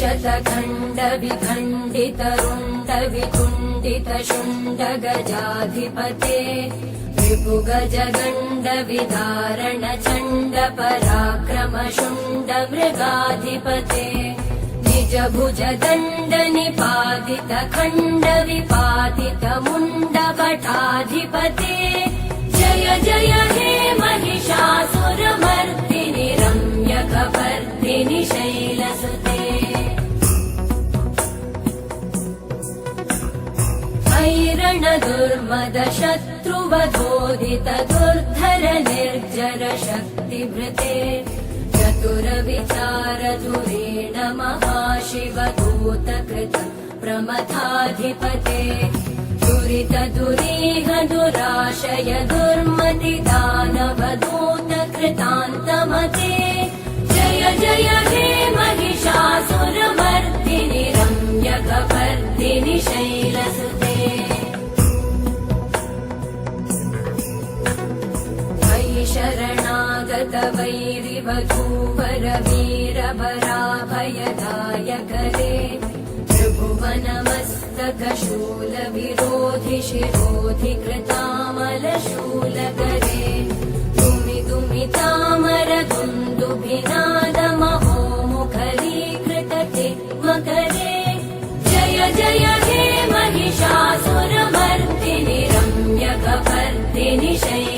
शतखण्ड विखण्डित रुण्ड विकुण्डित शुण्ड गजाधिपते विभुगज गण्ड विदारण चण्ड पराक्रम शुण्ड मृगाधिपते निज भुज दण्ड निपातित खण्ड विपातित मुण्ड भटाधिपते जय जय हे महिषासुरमर्दिनि रम्यकपर्दिनि शैलसुते ऐरण दुर्मद शत्रुवधोदित दुर्धर निर्जर शक्तिभृते चतुर विचार धुरेण महाशिव दूतकृत प्रमथाधिपते दुरित दुरीह दुराशय दुर्मति दानव दूत कृतान्तमते जय जय हे महिषासुरमर्दिनि रम्यकपर्दिनि शैलसुते शरणागत वैरिवधूवर वीरभराभयदायकरे त्रिभुवनमस्तक शूल विरोधि शिरोधि कृतामल शूलकरे तुमि तुमि तामर दुन्दुभिनाद महो मुखरीकृत मकरे जय जय हे महिषासुरमर्दिनि रम्यकपर्दिनि शैलसुते